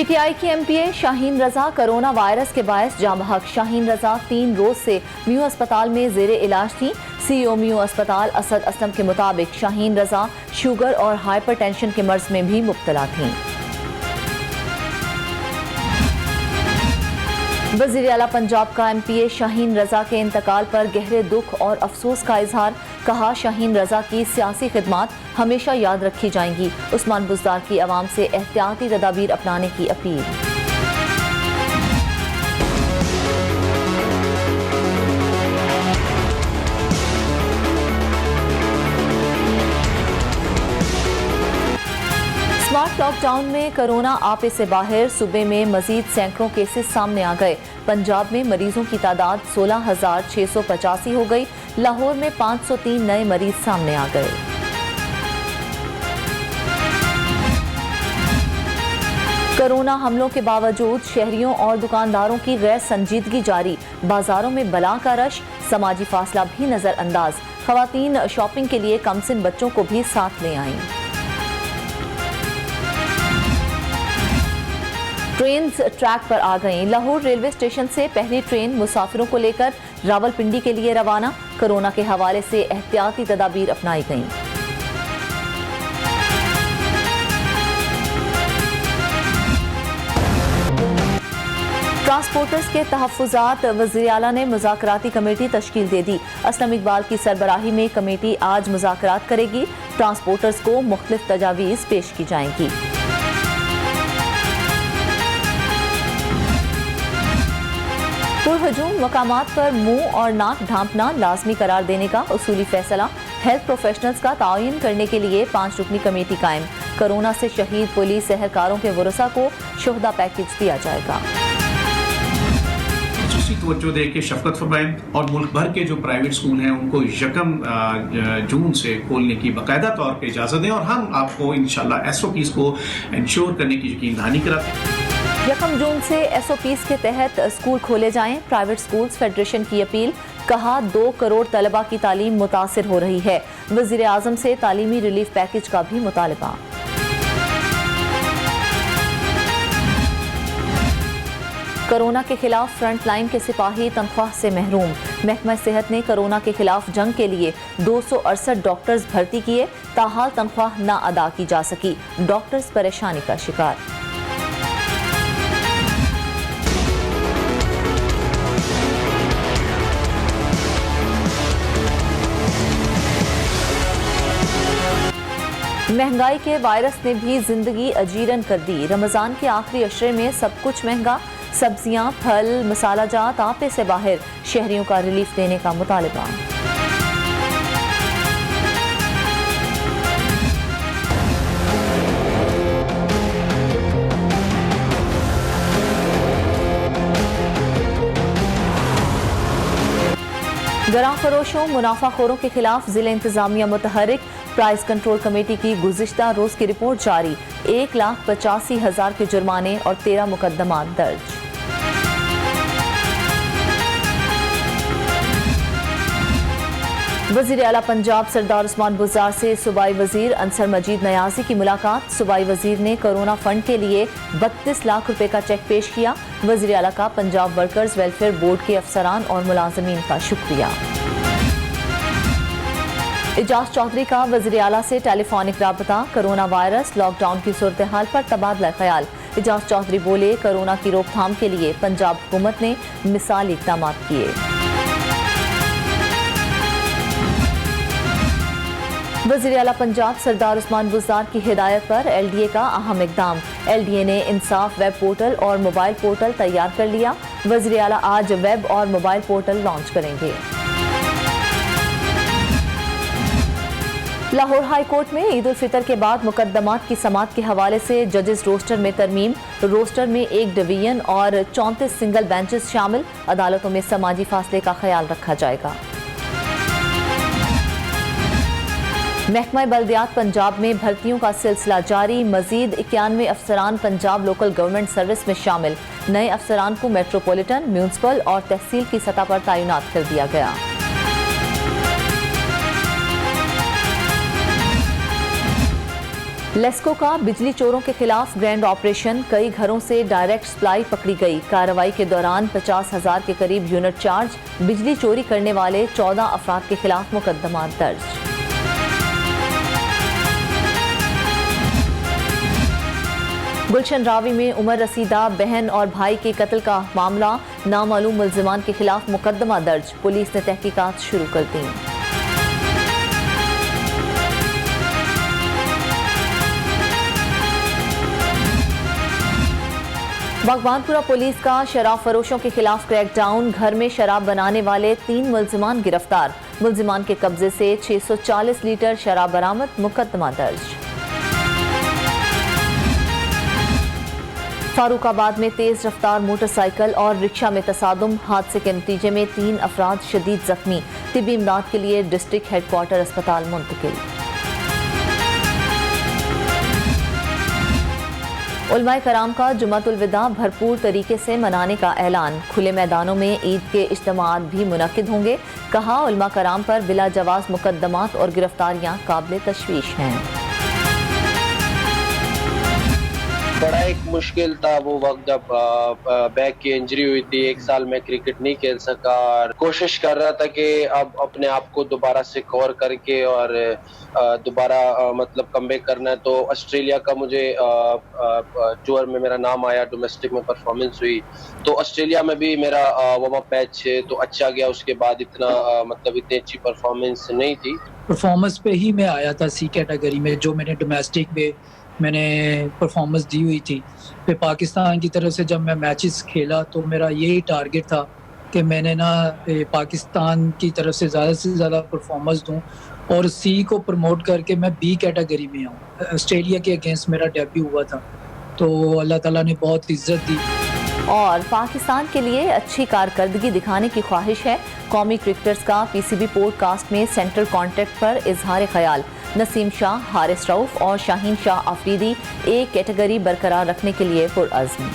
PTI की MPa Shaheen रजा corona virus के बायस जाँ बहक। शाहीन रजा 3 रोज से म्यू अस्पताल में जेरे इलाज थी। सीईओ म्यू अस्पताल असद असलम के मुताबिक शाहीन रजा शुगर और हाइपरटेंशन के मर्ज में भी मुब्तला थीं। वज़ीर आला पंजाब का एमपीए शाहीन रजा के इंतकाल पर गहरे दुख और अफसोस का इजहार। कहा, शाहीन रजा की सियासी खिदमात हमेशा याद रखी जाएंगी। उस्मान बुज़दार की अवाम से एहतियाती तदाबीर अपनाने की अपील। स्मार्ट लॉकडाउन में कोरोना आपे से बाहर सूबे में मजीद सैकड़ों केसेस सामने आ गए। पंजाब में मरीजों की तादाद 16,685 हो गई। लाहौर में 503 नए मरीज सामने आ गए। कोरोना हमलों के बावजूद शहरियों और दुकानदारों की गैर संजीदगी जारी। बाजारों में बला का रश, समाजी फासला भी नजरअंदाज। खवातीन शॉपिंग के लिए कमसिन बच्चों को भी साथ ले आईं। ट्रेन ट्रैक पर आ गईं। लाहौर रेलवे स्टेशन से पहली ट्रेन मुसाफिरों को लेकर रावलपिंडी के लिए रवाना। कोरोना के हवाले से एहतियाती तदाबीर अपनाई गईं। ट्रांसपोर्टर्स के तहफ़्फ़ुज़ात वज़ीर आला ने मुज़ाकराती कमेटी तश्कील दे दी। असलम इकबाल की सरबराही में कमेटी आज मुज़ाकरात करेगी। ट्रांसपोर्टर्स को मुख्तलिफ तजावीज़ पेश की जाएंगी। पुरहजूम मकामात पर मुंह और नाक ढांपना लाजमी करार देने का उसूली फैसला। हेल्थ प्रोफेशनल्स का तायन करने के लिए 5 रुकनी कमेटी कायम। कोरोना से शहीद पुलिस एहलकारों के वरसा को शोहदा पैकेज दिया जाएगा। तवज्जो दे के शफकत फरमाएं और मुल्क भर के जो प्राइवेट स्कूल हैं उनको 1 जून से खोलने की बाकायदा तौर पे इजाज़त दें और हम आपको इंशाल्लाह एसओपीज को इंश्योर करने की यकीन दहानी कराते हैं। 1 जून से एसओपीज के तहत स्कूल खोले जाएं। प्राइवेट स्कूल्स फेडरेशन की अपील। कहा, 2 करोड़ तलबा की तालीम मुतासिर हो रही है। वज़ीर आज़म से तालीमी रिलीफ पैकेज का भी मुतालबा। कोरोना के खिलाफ फ्रंट लाइन के सिपाही तनख्वाह से महरूम। महकमा सेहत ने कोरोना के खिलाफ जंग के लिए 268 डॉक्टर्स भर्ती किए। ताहाल तनख्वाह ना अदा की जा सकी। डॉक्टर्स परेशानी का शिकार। महंगाई के वायरस ने भी जिंदगी अजीरन कर दी। रमजान के आखिरी अशरे में सब कुछ महंगा। सब्जियां, फल, मसाला जात आपे से बाहर। शहरियों का रिलीफ देने का मुतालबा। गरां फरोशों, मुनाफाखोरों के खिलाफ जिला इंतजामिया मुतहरिक। प्राइस कंट्रोल कमेटी की गुज़िश्ता रोज की रिपोर्ट जारी। 1,85,000 के जुर्माने और 13 मुकदमात दर्ज। वज़ीर आला पंजाब सरदार उस्मान बुज़दार से सूबाई वज़ीर अंसर मजीद नयाज़ी की मुलाकात। सूबाई वज़ीर ने कोरोना फंड के लिए 32 लाख रुपए का चेक पेश किया। वज़ीर आला का पंजाब वर्कर्स वेलफेयर बोर्ड के अफसरान और मुलाजमीन का शुक्रिया। एजाज चौधरी का वज़ीर आला से टेलीफोनिक राबता। कोरोना वायरस लॉकडाउन की सूरत हाल पर तबादला ख्याल। एजाज चौधरी बोले, कोरोना की रोकथाम के लिए पंजाब हुकूमत ने मिसाली इक़दाम किए। वज़ीर आला पंजाब सरदार उस्मान बुज़दार की हिदायत पर एलडीए का अहम इक़दाम। एलडीए ने इंसाफ वेब पोर्टल और मोबाइल पोर्टल तैयार कर लिया। वज़ीर आला आज वेब और मोबाइल पोर्टल लॉन्च करेंगे। लाहौर हाई कोर्ट में ईद उल फितर के बाद मुकदमात की समात के हवाले से जजेस रोस्टर में तरमीम। रोस्टर में 1 डिवीजन और 34 सिंगल बेंचेस शामिल। अदालतों में समाजी फासले का ख्याल रखा जाएगा। महकमा बल्दियात पंजाब में भर्तियों का सिलसिला जारी। मजीद 91 अफसरान पंजाब लोकल गवर्नमेंट सर्विस में शामिल। नए अफसरान को मेट्रोपॉलिटन, म्यूनसिपल और तहसील की सतह पर तैनात कर दिया गया। लेस्को का बिजली चोरों के खिलाफ ग्रैंड ऑपरेशन, कई घरों से डायरेक्ट सप्लाई पकड़ी गई। कार्रवाई के दौरान 50,000 के करीब यूनिट चार्ज, बिजली चोरी करने वाले 14 अफराद के खिलाफ मुकदमा दर्ज। गुलशन रावी में उमर रसीदा बहन और भाई के कत्ल का मामला, नामालूम मुल्जिमान के खिलाफ मुकदमा दर्ज, पुलिस ने तहकीकात शुरू कर दी। भगवानपुरा पुलिस का शराब फरोशों के खिलाफ क्रैकडाउन, घर में शराब बनाने वाले 3 मुल्जिमान गिरफ्तार, मुल्जिमान के कब्जे से 640 लीटर शराब बरामद, मुकदमा दर्ज। फारूकाबाद में तेज रफ्तार मोटरसाइकिल और रिक्शा में तसादुम, हादसे के नतीजे में 3 अफराद शदीद जख्मी, तिब्बी इमदाद के लिए डिस्ट्रिक्ट हेडक्वार्टर अस्पताल मुंतकिल। उलमाए कराम का जुम्मतुल विदा भरपूर तरीके से मनाने का ऐलान, खुले मैदानों में ईद के इज्तिमात भी मुनक्किद होंगे, कहा उलमा कराम पर बिला जवाज मुकदमात और गिरफ्तारियां काबिल तशवीश हैं। बड़ा एक मुश्किल था वो वक्त जब बैक की इंजरी हुई थी, 1 साल में क्रिकेट नहीं खेल सका और कोशिश कर रहा था कि अब अपने आप को दोबारा से कवर करके और दोबारा मतलब कमबैक करना है। तो ऑस्ट्रेलिया का मुझे टूर में मेरा नाम आया, डोमेस्टिक में परफॉर्मेंस हुई, तो ऑस्ट्रेलिया में भी मेरा वार्म अप मैच तो अच्छा गया। उसके बाद इतना मतलब इतनी अच्छी परफॉर्मेंस नहीं थी। परफॉर्मेंस पे ही मैं आया था सी कैटेगरी में, जो मैंने डोमेस्टिक में मैंने परफॉर्मेंस दी हुई थी। फिर पाकिस्तान की तरफ से जब मैं मैचेस खेला तो मेरा यही टारगेट था कि मैंने ना पाकिस्तान की तरफ से ज़्यादा परफॉर्मेंस दूं और सी को प्रमोट करके मैं बी कैटेगरी में आऊँ। ऑस्ट्रेलिया के अगेंस्ट मेरा डेब्यू हुआ था, तो अल्लाह ताला ने बहुत इज्जत दी। और पाकिस्तान के लिए अच्छी कारकर्दगी दिखाने की ख्वाहिश है, कौमी क्रिकेटर्स का पीसीबी पॉडकास्ट में सेंट्रल कॉन्ट्रैक्ट पर इजहार ख्याल, नसीम शाह, हारिस रऊफ और शाहीन शाह अफरीदी एक कैटेगरी बरकरार रखने के लिए पुरअज़्म।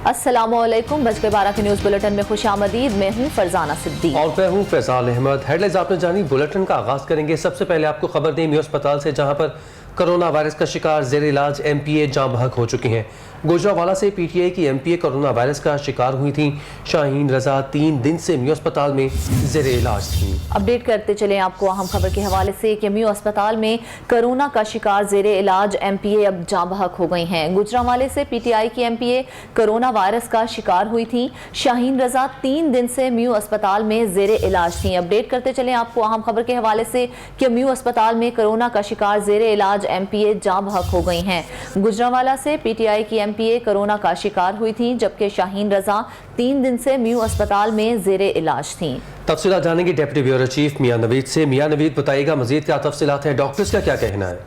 अस्सलामुअलैकुम, बज के 12 के न्यूज़ बुलेटिन में खुशामदीद। मैं हूँ फरजाना सिद्दीक और मैं हूँ फैजाल अहमद। हेडलाइंस आपने जानी, बुलेटिन का आगाज करेंगे। सबसे पहले आपको खबर दें म्यू अस्पताल से, जहाँ पर कोरोना वायरस का शिकार जेर इलाज एमपीए जाँ बहक हो चुकी हैं। गुजरावाला से पीटीआई की एमपीए कोरोना वायरस का शिकार हुई थी। शाहीन रजा 3 दिन से म्यू अस्पताल में जेर इलाज थी। अपडेट करते चले आपको अहम खबर के हवाले से कि म्यू अस्पताल में कोरोना का शिकार जेर इलाज एमपीए अब जाँ बहक हो गई हैं। गुजरावाले से पीटीआई की एमपीए कोरोना वायरस का शिकार हुई थी। शाहीन रजा 3 दिन से म्यू अस्पताल में जेर इलाज थी। अपडेट करते चले आपको अहम खबर के हवाले से कि म्यू अस्पताल में कोरोना का शिकार जेर इलाज एमपीए जाँ बहक हो गई हैं। गुजरावाला से पीटीआई की एमपीए कोरोना का शिकार हुई थी, जबकि शाहीन रजा 3 दिन से म्यू अस्पताल में जेरे इलाज थी। तफसीलात जानेंगे डिप्टी ब्यूरो चीफ मियां नवीद से। मियां नवीद बताइएगा मजीद क्या तफसीलात हैं, डॉक्टर्स का क्या कहना है?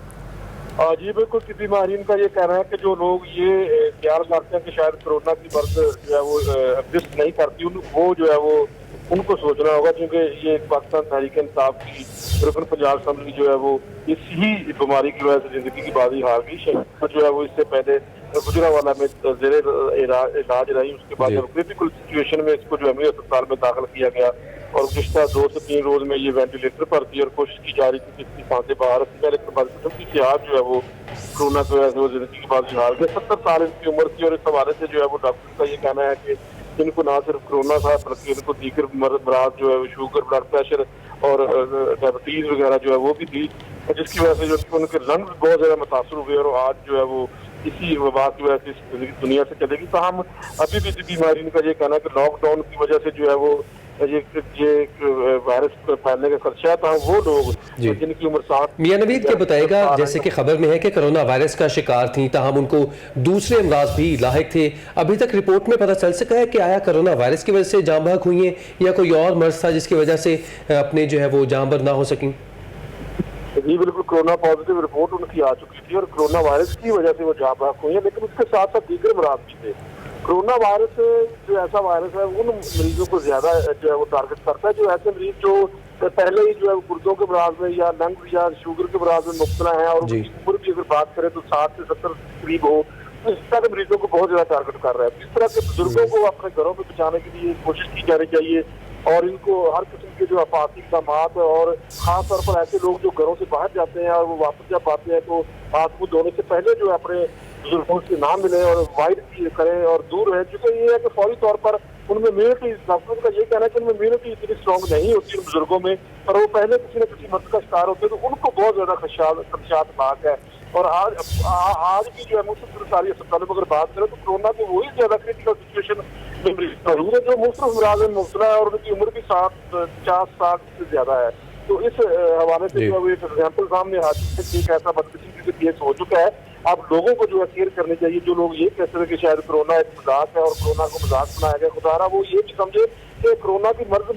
जी बिल्कुल, तिब्बी माहिरीन का ये कहना है कि जो लोग ये ख्याल करते हैं कि शायद कोरोना की मर्ज जो है वो एग्जिस्ट नहीं करती, वो जो है वो उनको सोचना होगा, क्योंकि ये पाकिस्तान तहरीक इंसाफ की रुकन पंजाब असम्बली जो है वो इसी बीमारी की वजह से जिंदगी की बाजी हार गई। जो है वो इससे पहले गुजरावाला में जेरे इलाज रही, उसके बाद जब क्रिटिकल सिचुएशन में इसको जो है अस्पताल में दाखिल किया गया और पिछला 2 से 3 रोज में ये वेंटिलेटर पर थी और कोशिश की जा रही थी कि इसकी सांसें बाहर थी, लेकिन बाद जो है वो कोरोना की वजह से वो जिंदगी की बाजी हार गए। 70 साल इनकी उम्र थी और इस हवाले से जो है वो डॉक्टर का ये कहना है कि इनको ना सिर्फ कोरोना था बल्कि इनको दीगर मराज जो है शुगर, ब्लड प्रेशर और डायबिटीज वगैरह जो है वो भी थी, जिसकी वजह से जो उनके लंग बहुत ज्यादा मुतासर हुए और आज जो है वो इसी वबा की वजह से दुनिया से चलेगी। तो हम अभी भी बीमारी का ये कहना है कि लॉकडाउन की वजह से जो है वो ये वायरस फैलने का खर्चा था, वो लोग जिनकी उम्र 60। मियां नवीद के बताएगा, जैसे कि खबर में है कि कोरोना वायरस का शिकार थी, ताहम उनको दूसरे अमराज भी लाहिक थे। अभी तक रिपोर्ट में पता चल सका है कि आया कोरोना वायरस की वजह से जाँ बहक हुई है या कोई और मर्ज था जिसकी वजह से अपने जो है वो जाँ बहक ना हो सकी? जी बिल्कुल, कोरोना पॉजिटिव रिपोर्ट उनकी आ चुकी थी और कोरोना वायरस की वजह से वो जाँ बहक हुई है, लेकिन उसके साथ साथ दीगर मराज भी थे। कोरोना वायरस जो ऐसा वायरस है उन मरीजों को ज्यादा जो है वो टारगेट करता है, जो ऐसे मरीज जो पहले ही जो है गुर्दों के मराज में या लंग या शुगर के मराज में मुब्तला है और उनकी उम्र की अगर बात करें तो 60 से 70 करीब हो, तो इस तरह के मरीजों को बहुत ज्यादा टारगेट कर रहा है। इस तरह के बुजुर्गों को अपने घरों में बचाने के लिए कोशिश की जानी चाहिए और इनको हर किस्म के जो आपाती इक़दाम और खास तौर पर ऐसे लोग जो घरों से बाहर जाते हैं और वो वापस जब आते हैं तो हाथ मुंह धोने से पहले जो है अपने बुजुर्गों से ना मिले और अवॉइड करें और दूर रहें, क्योंकि ये है कि फौरी तौर पर उनमें इम्यूनिटी, डॉक्टरों का ये कहना है कि उनमें इम्यूनिटी इतनी स्ट्रॉन्ग नहीं होती उन बुजुर्गों में, पर वो पहले किसी न किसी मर्ज का शिकार होते हैं तो उनको बहुत ज्यादा खदशात नाक है। और आज भी जो है मुख्तलिफ सारी अस्पतालों में अगर बात करें तो कोरोना की वही ज्यादा क्रिटिकल सिचुएशन में मरीज है जो मुख्तलिफ मराज में मुब्तला है और उनकी उम्र भी 50 साल से ज्यादा है। तो इस हवाले से जो है एक एग्जाम्पल सामने आ चुकी है, एक ऐसा बदकिस्मती केस हो चुका है। अब लोगों को जो है केयर करनी चाहिए, जो लोग ये कहते हैं कि शायद कोरोना एक मजाक है और कोरोना को मजाक बनाया गया, खुदारा वो ये भी समझे कि कोरोना की मर्ज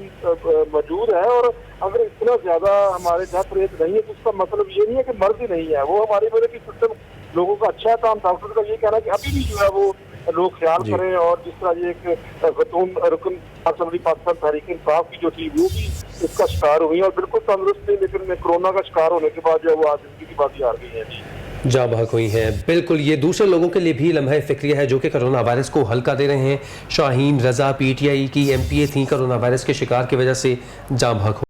मौजूद है और अगर इतना ज्यादा हमारे डेथ रेट नहीं है तो उसका मतलब ये नहीं है कि मर्ज ही नहीं है, वो हमारी इम्यूनिटी सिस्टम लोगों का अच्छा है। तो हम डॉक्टर का ये कहना है कि अभी भी जो है वो लोग ख्याल करें और जिस तरह ये एक खतून रुकन असम्बली पाकिस्तान तहरीक इंसाफ की जो थी वो भी इसका शिकार हुई और बिल्कुल तंदुरुस्त थी, लेकिन कोरोना का शिकार होने के बाद जो है वो आज जिंदगी की बाजी हार गई है। जाँ बहक हुई हैं। बिल्कुल, ये दूसरे लोगों के लिए भी लम्हा फ़िक्रिया है जो कि कोरोना वायरस को हल्का दे रहे हैं। शाहीन रज़ा PTI की MPA थी, कोरोना वायरस के शिकार की वजह से जाँ बहक